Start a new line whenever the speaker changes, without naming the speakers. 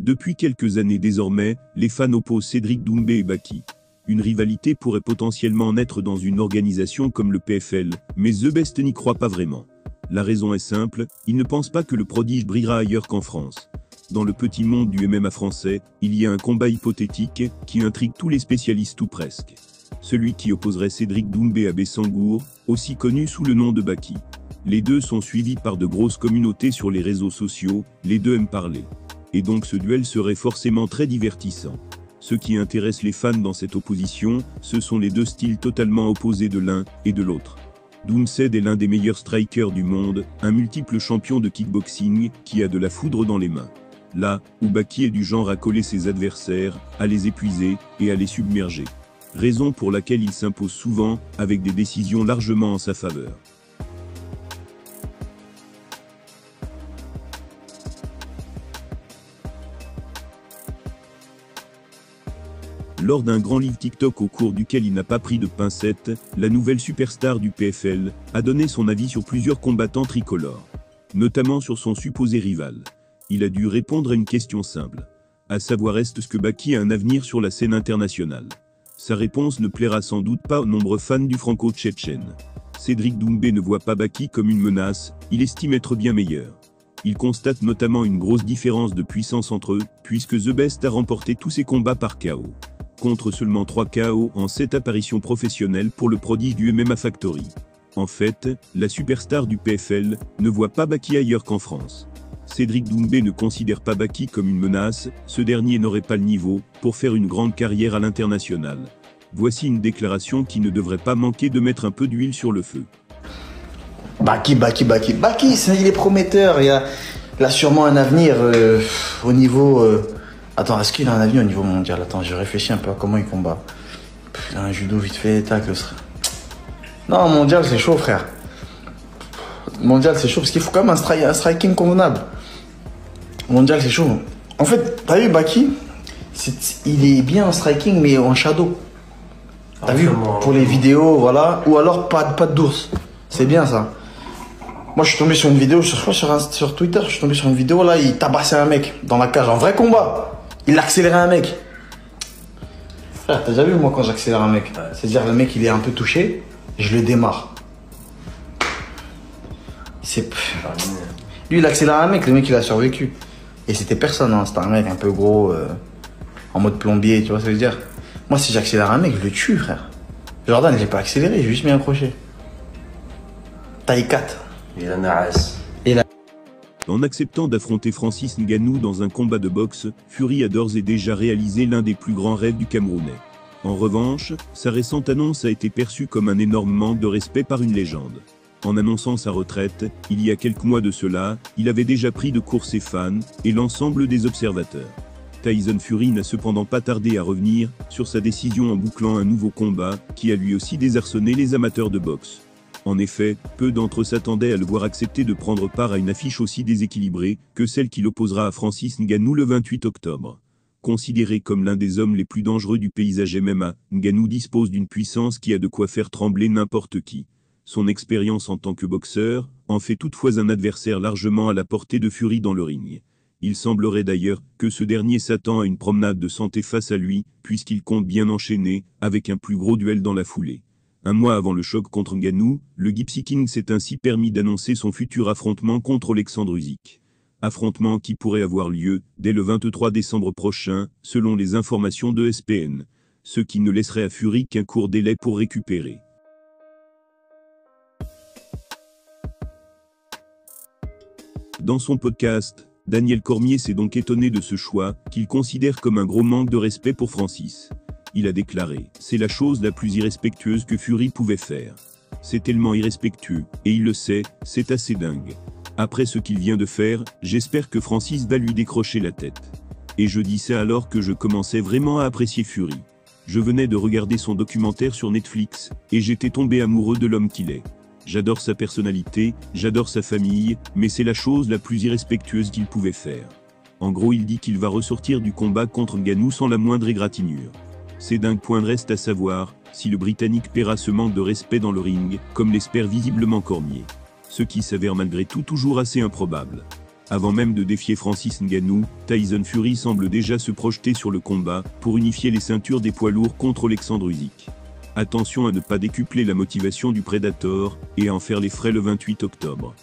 Depuis quelques années désormais, les fans opposent Cédric Doumbé et Baki. Une rivalité pourrait potentiellement naître dans une organisation comme le PFL, mais The Best n'y croit pas vraiment. La raison est simple, il ne pense pas que le prodige brillera ailleurs qu'en France. Dans le petit monde du MMA français, il y a un combat hypothétique qui intrigue tous les spécialistes ou presque. Celui qui opposerait Cédric Doumbé à Bessangour, aussi connu sous le nom de Baki. Les deux sont suivis par de grosses communautés sur les réseaux sociaux, les deux aiment parler. Et donc ce duel serait forcément très divertissant. Ce qui intéresse les fans dans cette opposition, ce sont les deux styles totalement opposés de l'un et de l'autre. Doumsed est l'un des meilleurs strikers du monde, un multiple champion de kickboxing qui a de la foudre dans les mains. Là où Baki est du genre à coller ses adversaires, à les épuiser et à les submerger. Raison pour laquelle il s'impose souvent, avec des décisions largement en sa faveur. Lors d'un grand live TikTok au cours duquel il n'a pas pris de pincettes, la nouvelle superstar du PFL a donné son avis sur plusieurs combattants tricolores, notamment sur son supposé rival. Il a dû répondre à une question simple, à savoir est-ce que Baki a un avenir sur la scène internationale. Sa réponse ne plaira sans doute pas aux nombreux fans du franco-tchétchène. Cédric Doumbé ne voit pas Baki comme une menace, il estime être bien meilleur. Il constate notamment une grosse différence de puissance entre eux, puisque The Best a remporté tous ses combats par KO. Contre seulement 3 KO en 7 apparitions professionnelles pour le prodige du MMA Factory. En fait, la superstar du PFL ne voit pas Baki ailleurs qu'en France. Cédric Doumbé ne considère pas Baki comme une menace, ce dernier n'aurait pas le niveau pour faire une grande carrière à l'international. Voici une déclaration qui ne devrait pas manquer de mettre un peu d'huile sur le feu.
Baki, il est prometteur, il a sûrement un avenir au niveau... Attends, est-ce qu'il a un avenir au niveau mondial? Attends, je réfléchis un peu à comment il combat. Il a un judo vite fait, tac, Non, mondial, c'est chaud, frère. Mondial, c'est chaud, parce qu'il faut quand même un striking convenable. Mondial, c'est chaud. En fait, t'as vu, Baki, il est bien en striking, mais en shadow. T'as vu, pour les vidéos, voilà. Ou alors, pas d'ours. C'est bien, ça. Moi, je suis tombé sur une vidéo, je crois sur Twitter, je suis tombé sur une vidéo, là, il tabassait un mec dans la cage, en vrai combat. Il accélérait un mec. Frère, t'as déjà vu, moi, quand j'accélère un mec? C'est-à-dire, le mec, il est un peu touché, je le démarre. Lui, il accélère un mec, le mec, il a survécu. Et c'était personne, hein. C'était un mec un peu gros, en mode plombier, tu vois ce que je veux dire? Moi, si j'accélère un mec, je le tue, frère. Jordan, il n'est pas accéléré, j'ai juste mis un crochet. Taille 4.
En acceptant d'affronter Francis Ngannou dans un combat de boxe, Fury a d'ores et déjà réalisé l'un des plus grands rêves du Camerounais. En revanche, sa récente annonce a été perçue comme un énorme manque de respect par une légende. En annonçant sa retraite, il y a quelques mois de cela, il avait déjà pris de court ses fans et l'ensemble des observateurs. Tyson Fury n'a cependant pas tardé à revenir sur sa décision en bouclant un nouveau combat qui a lui aussi désarçonné les amateurs de boxe. En effet, peu d'entre eux s'attendaient à le voir accepter de prendre part à une affiche aussi déséquilibrée que celle qu'il opposera à Francis Ngannou le 28 octobre. Considéré comme l'un des hommes les plus dangereux du paysage MMA, Ngannou dispose d'une puissance qui a de quoi faire trembler n'importe qui. Son expérience en tant que boxeur en fait toutefois un adversaire largement à la portée de Fury dans le ring. Il semblerait d'ailleurs que ce dernier s'attend à une promenade de santé face à lui, puisqu'il compte bien enchaîner avec un plus gros duel dans la foulée. Un mois avant le choc contre Ngannou, le Gypsy King s'est ainsi permis d'annoncer son futur affrontement contre Alexandre Usyk. Affrontement qui pourrait avoir lieu dès le 23 décembre prochain, selon les informations de ESPN. Ce qui ne laisserait à Fury qu'un court délai pour récupérer. Dans son podcast, Daniel Cormier s'est donc étonné de ce choix, qu'il considère comme un gros manque de respect pour Francis. Il a déclaré « C'est la chose la plus irrespectueuse que Fury pouvait faire. C'est tellement irrespectueux, et il le sait, c'est assez dingue. Après ce qu'il vient de faire, j'espère que Francis va lui décrocher la tête. Et je dis ça alors que je commençais vraiment à apprécier Fury. Je venais de regarder son documentaire sur Netflix, et j'étais tombé amoureux de l'homme qu'il est. J'adore sa personnalité, j'adore sa famille, mais c'est la chose la plus irrespectueuse qu'il pouvait faire. En gros, il dit qu'il va ressortir du combat contre Ngannou sans la moindre égratignure. C'est dingue. Reste à savoir si le Britannique paiera ce manque de respect dans le ring, comme l'espère visiblement Cormier. Ce qui s'avère malgré tout toujours assez improbable. Avant même de défier Francis Ngannou, Tyson Fury semble déjà se projeter sur le combat, pour unifier les ceintures des poids lourds contre Alexandre Usyk. Attention à ne pas décupler la motivation du Predator, et à en faire les frais le 28 octobre.